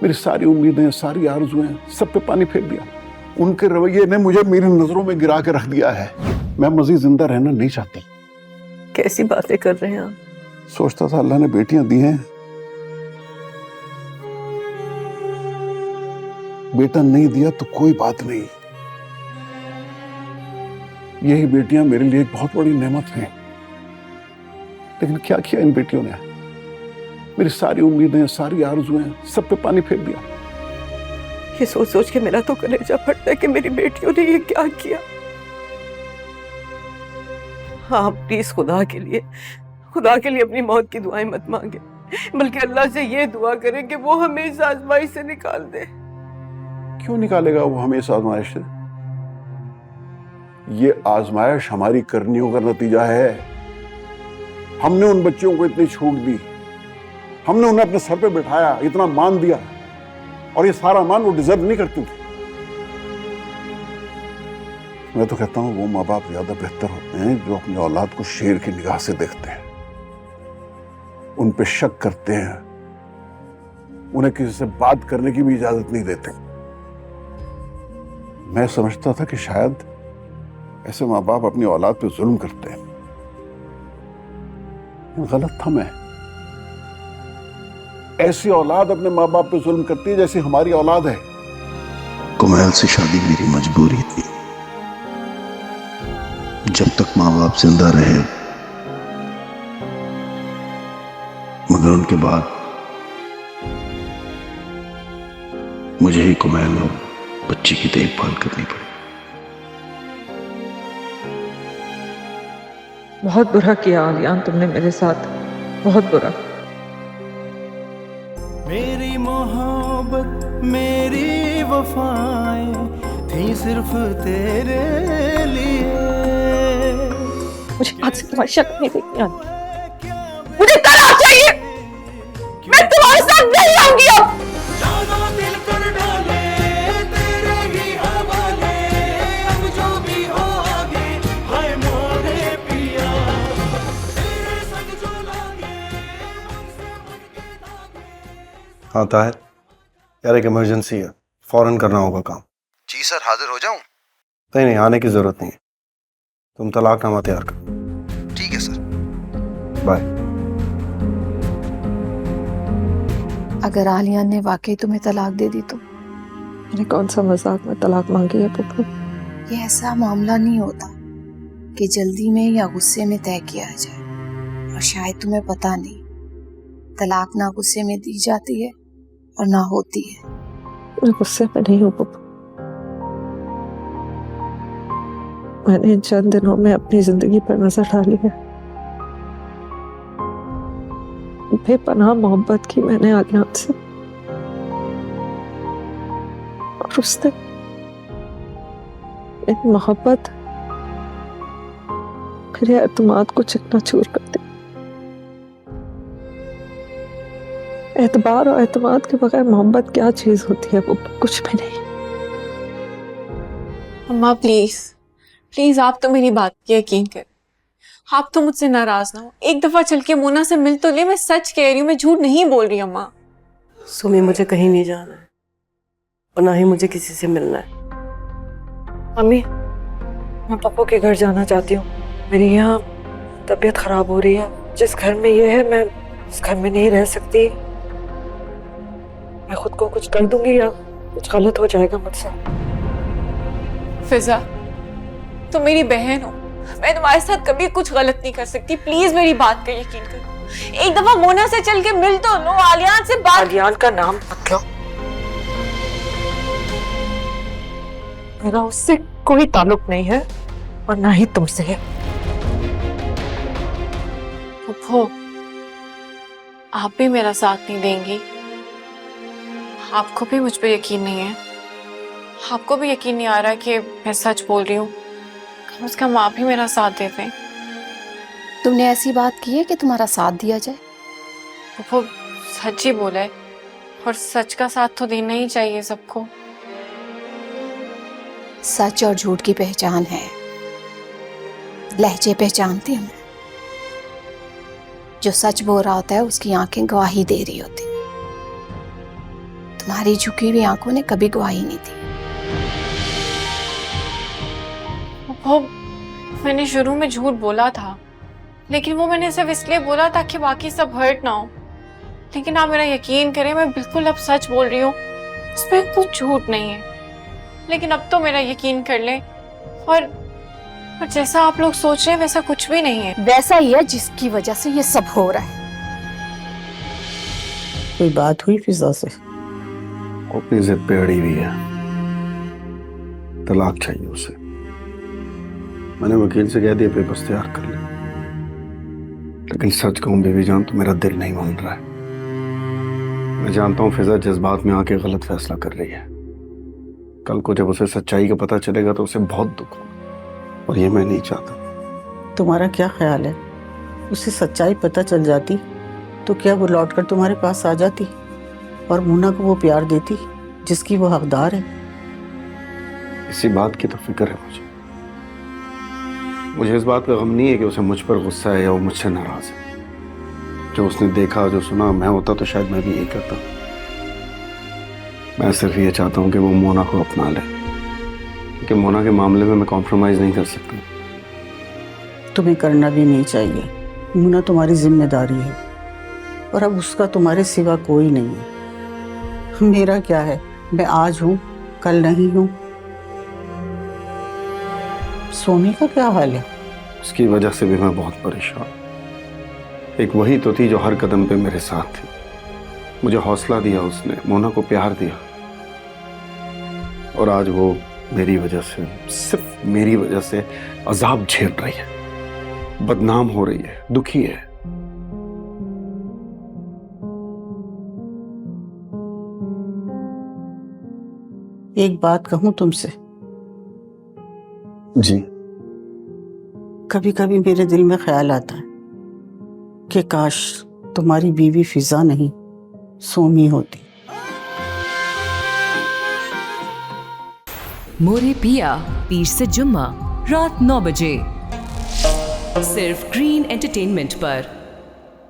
मेरी सारी उम्मीदें, सारी आरज़ुएं सब पे पानी फेर दिया। उनके रवैये ने मुझे मेरी नजरों में गिरा के रख दिया है। मैं मजीद जिंदा रहना नहीं चाहती। कैसी बातें कर रहे हैं आप? सोचता था अल्लाह ने बेटियां दी हैं, बेटा नहीं दिया तो कोई बात नहीं। यही बेटियां मेरे लिए एक बहुत बड़ी नेमत हैं। लेकिन क्या किया इन बेटियों ने? मेरी सारी उम्मीदें, सारी आरज़ुएं सब पे पानी फेर दिया। ये सोच सोच के मेरा तो कलेजा फटता है कि मेरी बेटियों ने ये क्या किया। हाँ प्लीज खुदा के लिए अपनी मौत की दुआएं मत मांगे, बल्कि अल्लाह से ये दुआ करें कि वो हमें इस आजमाइश से निकाल दे। क्यों निकालेगा वो हमें इस आजमाइश से? ये आजमाइश हमारी करनियों का नतीजा है। हमने उन बच्चियों को इतनी छूट दी, हमने उन्हें अपने सर पे बिठाया, इतना मान दिया, और ये सारा मान वो डिजर्व नहीं करती थी। मैं तो कहता हूं वो माँ बाप ज्यादा बेहतर होते हैं जो अपनी औलाद को शेर की निगाह से देखते हैं, उन पे शक करते हैं, उन्हें किसी से बात करने की भी इजाजत नहीं देते। मैं समझता था कि शायद ऐसे माँ बाप अपनी औलाद पे जुल्म करते हैं। गलत था मैं। ऐसी औलाद अपने माँ बाप पे जुल्म करती है जैसी हमारी औलाद है। कुमैल से शादी मेरी मजबूरी थी। जब तक माँ बाप जिंदा रहे, मगर उनके बाद मुझे ही कुमैल और बच्ची की देखभाल करनी पड़ी। बहुत बुरा किया आलियान तुमने मेरे साथ, बहुत बुरा। मेरी मोहब्बत मेरी वफाएं थी सिर्फ तेरे लिए। मुझे आज से तुम्हारी शक्ल नहीं देखनी आती। मुझे तलाक चाहिए। मैं तुम्हारे साथ नहीं रहूंगी अब। जाना दिल कर डाले तेरे ही हवाले, अब जो भी हो आगे हाय मोरे पिया, तेरे संग जो लागे हमसे मन के धागे। हाँ ताहिर यार, एक इमरजेंसी है, फौरन करना होगा काम। जी सर, हाजिर हो जाऊं? नहीं, आने की जरूरत नहीं है। तुम तलाकनामा तैयार करो। ठीक है सर। बाय। अगर आलिया ने वाकई तुम्हें तलाक दे दी तो? मैंने कौन सा मजाक में तलाक मांगी है पप्पू? ये ऐसा मामला नहीं होता कि जल्दी में या गुस्से में तय किया जाए, और शायद तुम्हें पता नहीं, तलाक ना गुस्से में दी जाती है और ना होती है। मैं गुस्से में नहीं हूँ पप्पू। मैंने इन चंद दिनों में अपनी जिंदगी पर नजर डाली है। बेपनाह मोहब्बत की मैंने आलियान से, और उसने मेरी मोहब्बत, मेरे एतमाद को चकनाचूर कर दिया। एतबार और एतमाद के बगैर मोहब्बत क्या चीज होती है? वो कुछ भी नहीं। अम्मा प्लीज आप तो मेरी बात की यकीन कर। आप तो मुझसे नाराज ना हो। एक दफा चल के मोना से मिल तो ले। मैं सच कह रही हूँ, मैं झूठ नहीं बोल रही अम्मा। सुमी, मुझे कहीं नहीं जाना है और ना ही मुझे किसी से मिलना है। मम्मी, मैं पप्पू के घर जाना चाहती हूँ। मेरी यहाँ तबीयत खराब हो रही है। जिस घर में ये है, मैं उस घर में नहीं रह सकती। मैं खुद को कुछ कर दूंगी या कुछ गलत हो जाएगा मुझसे। फिजा, तुम मेरी बहन हो, मैं तुम्हारे साथ कभी कुछ गलत नहीं कर सकती। प्लीज मेरी बात का यकीन करो। एक दफा मोना से चल के मिल तो लो, आलियान से बात। आलियान का नाम मत लो। मेरा उससे कोई ताल्लुक नहीं है और ना ही तुमसे है। फुफो, आप भी मेरा साथ नहीं देंगी? आपको भी मुझ पे यकीन नहीं है? आपको भी यकीन नहीं आ रहा कि मैं सच बोल रही हूँ? कम से कम आप ही मेरा साथ दे दें। तुमने ऐसी बात की है कि तुम्हारा साथ दिया जाए? फुफो सच ही बोला है, और सच का साथ तो देना ही चाहिए सबको। सच और झूठ की पहचान है, लहजे पहचानती हूँ। जो सच बोल रहा होता है उसकी आंखें गवाही दे रही होती। तुम्हारी झुकी हुई आंखों ने कभी गवाही नहीं दी। वो मैंने शुरू में झूठ बोला था, लेकिन वो मैंने सिर्फ इसलिए बोला ताकि बाकी सब हर्ट ना हो। लेकिन आप मेरा यकीन करें, मैं बिल्कुल अब सच बोल रही हूँ, उसमें कुछ झूठ नहीं है। लेकिन अब तो मेरा यकीन कर ले, और जैसा आप लोग सोच रहे हैं वैसा कुछ भी नहीं है। वैसा ही है जिसकी वजह से ये सब हो रहा है। कोई बात हुई फिजा से? अपनी जिद पे अड़ी हुई है, तलाक चाहिए उसे। मैंने वकील से कह दिया पेपर्स तैयार कर ले, लेकिन सच कहूं बेबी जान तो मेरा दिल नहीं मान रहा है। मैं जानता हूं फिजा जज्बात में आके गलत फैसला कर रही है। कल को जब उसे सच्चाई का पता चलेगा तो उसे बहुत दुख होगा, और ये मैं नहीं चाहता। तुम्हारा क्या ख्याल है, उसे सच्चाई पता चल जाती तो क्या वो लौटकर तुम्हारे पास आ जाती और मुन्ना को वो प्यार देती जिसकी वो हकदार है? इसी बात की तो फिक्र है मुझे इस बात का गम नहीं है कि उसे मुझ पर गुस्सा है या वो मुझसे नाराज है। जो उसने देखा, जो सुना, मैं होता तो शायद मैं भी यही करता। मैं सिर्फ ये चाहता हूँ कि वो मोना को अपना ले, क्योंकि मोना के मामले में मैं कॉम्प्रोमाइज नहीं कर सकता। तुम्हें करना भी नहीं चाहिए। मुन्ना तुम्हारी जिम्मेदारी है, और अब उसका तुम्हारे सिवा कोई नहीं है। मेरा क्या है, मैं आज हूँ कल नहीं हूँ। सोनी का क्या हाल है? उसकी वजह से भी मैं बहुत परेशान। एक वही तो थी जो हर कदम पे मेरे साथ थी। मुझे हौसला दिया उसने, मोना को प्यार दिया, और आज वो मेरी वजह से, सिर्फ मेरी वजह से अजाब झेल रही है, बदनाम हो रही है, दुखी है। एक बात कहूँ तुमसे? जी। कभी कभी मेरे दिल में ख्याल आता है कि काश तुम्हारी बीवी फिजा नहीं सोमी होती। मोरे पिया पीर से जुम्मा रात 9 बजे सिर्फ ग्रीन एंटरटेनमेंट पर।